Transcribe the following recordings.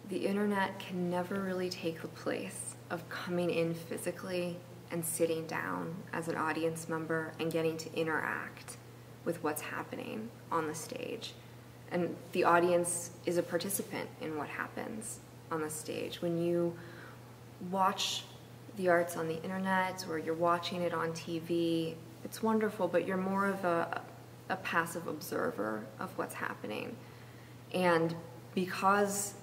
The internet can never really take the place of coming in physically and sitting down as an audience member and getting to interact with what's happening on the stage. And the audience is a participant in what happens on the stage. When you watch the arts on the internet or you're watching it on TV, it's wonderful, but you're more of a passive observer of what's happening. And because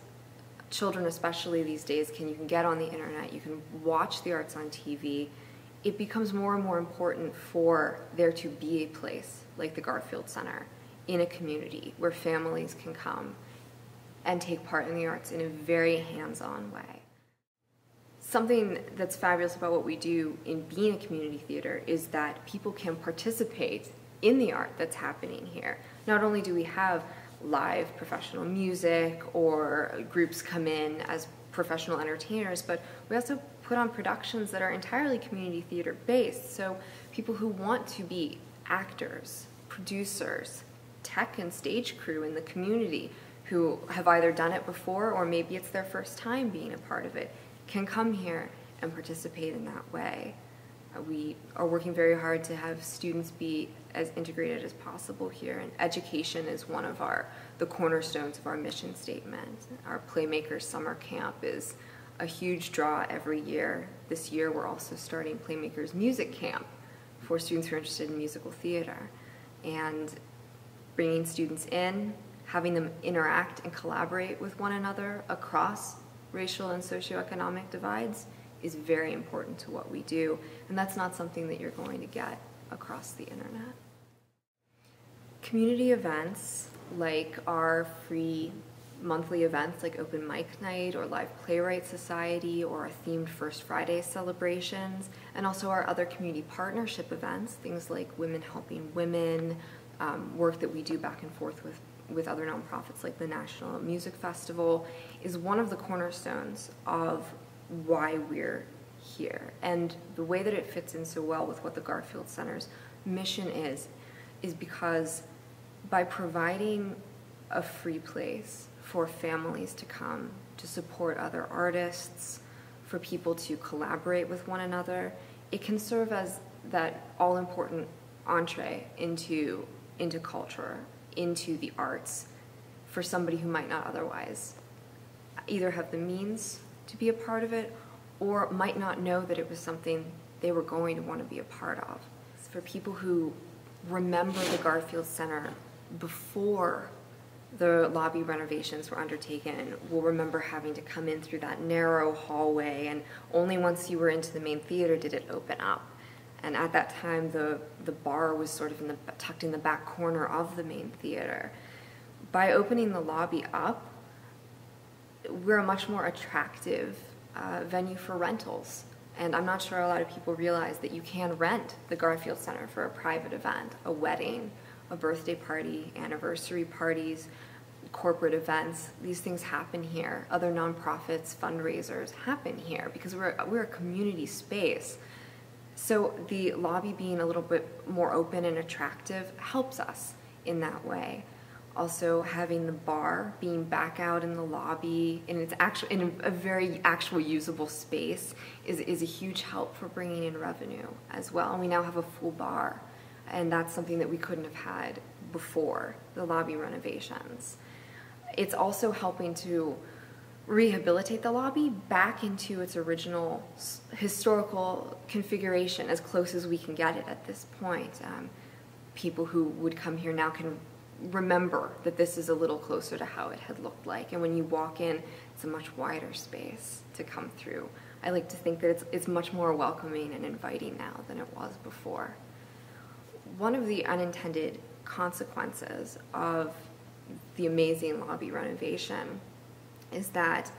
children, especially these days, you can get on the internet, you can watch the arts on TV, it becomes more and more important for there to be a place like the Garfield Center in a community where families can come and take part in the arts in a very hands-on way. Something that's fabulous about what we do in being a community theater is that people can participate in the art that's happening here. Not only do we have live professional music or groups come in as professional entertainers, but we also put on productions that are entirely community theater based. So people who want to be actors, producers, tech and stage crew in the community who have either done it before or maybe it's their first time being a part of it can come here and participate in that way. We are working very hard to have students be as integrated as possible here, and education is one of the cornerstones of our mission statement. Our Playmakers Summer Camp is a huge draw every year. This year we're also starting Playmakers Music Camp for students who are interested in musical theater. And bringing students in, having them interact and collaborate with one another across racial and socioeconomic divides is very important to what we do, and that's not something that you're going to get across the internet. Community events like our free monthly events like Open Mic Night or Live Playwright Society or our themed First Friday celebrations, and also our other community partnership events, things like Women Helping Women, work that we do back and forth with other nonprofits like the National Music Festival, is one of the cornerstones of why we're here. And the way that it fits in so well with what the Garfield Center's mission is because by providing a free place for families to come to support other artists, for people to collaborate with one another, it can serve as that all-important entree into culture, into the arts, for somebody who might not otherwise either have the means to be a part of it or might not know that it was something they were going to want to be a part of. For people who remember the Garfield Center before the lobby renovations were undertaken, will remember having to come in through that narrow hallway, and only once you were into the main theater did it open up. And at that time, the bar was sort of tucked in the back corner of the main theater. By opening the lobby up, we're a much more attractive venue for rentals. And I'm not sure a lot of people realize that you can rent the Garfield Center for a private event, a wedding, a birthday party, anniversary parties, corporate events. These things happen here. Other nonprofits, fundraisers happen here because we're a community space. So the lobby being a little bit more open and attractive helps us in that way. Also, having the bar being back out in the lobby and it's actually in a very actual usable space is a huge help for bringing in revenue as well. And we now have a full bar, and that's something that we couldn't have had before the lobby renovations. It's also helping to rehabilitate the lobby back into its original historical configuration as close as we can get it at this point. People who would come here now can remember that this is a little closer to how it had looked like, and when you walk in, it's a much wider space to come through. I like to think that it's much more welcoming and inviting now than it was before. One of the unintended consequences of the amazing lobby renovation is that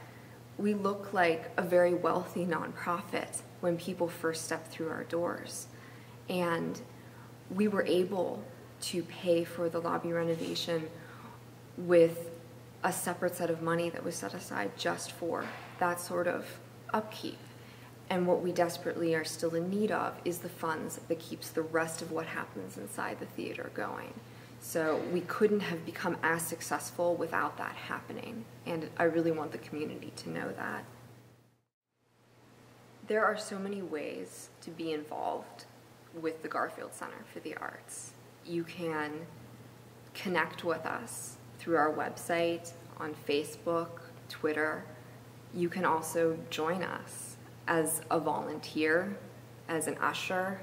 we look like a very wealthy nonprofit when people first step through our doors. And we were able to pay for the lobby renovation with a separate set of money that was set aside just for that sort of upkeep. And what we desperately are still in need of is the funds that keeps the rest of what happens inside the theater going. So we couldn't have become as successful without that happening, and I really want the community to know that. There are so many ways to be involved with the Garfield Center for the Arts. You can connect with us through our website, on Facebook, Twitter. You can also join us as a volunteer, as an usher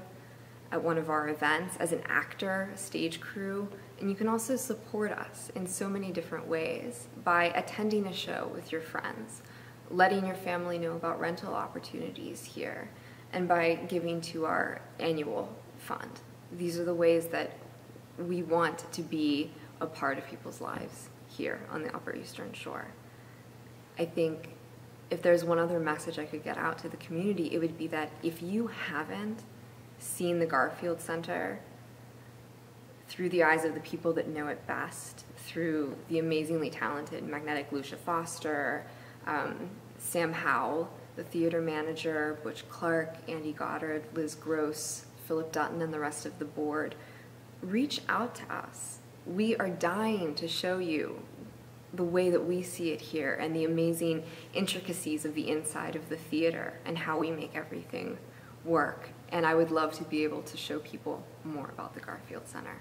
at one of our events, as an actor, stage crew, and you can also support us in so many different ways by attending a show with your friends, letting your family know about rental opportunities here, and by giving to our annual fund. These are the ways that we want to be a part of people's lives here on the Upper Eastern Shore. I think if there's one other message I could get out to the community, it would be that if you haven't seen the Garfield Center through the eyes of the people that know it best, through the amazingly talented, magnetic Lucia Foster, Sam Howell, the theater manager, Butch Clark, Andy Goddard, Liz Gross, Philip Dutton, and the rest of the board, reach out to us. We are dying to show you the way that we see it here and the amazing intricacies of the inside of the theater and how we make everything work. And I would love to be able to show people more about the Garfield Center.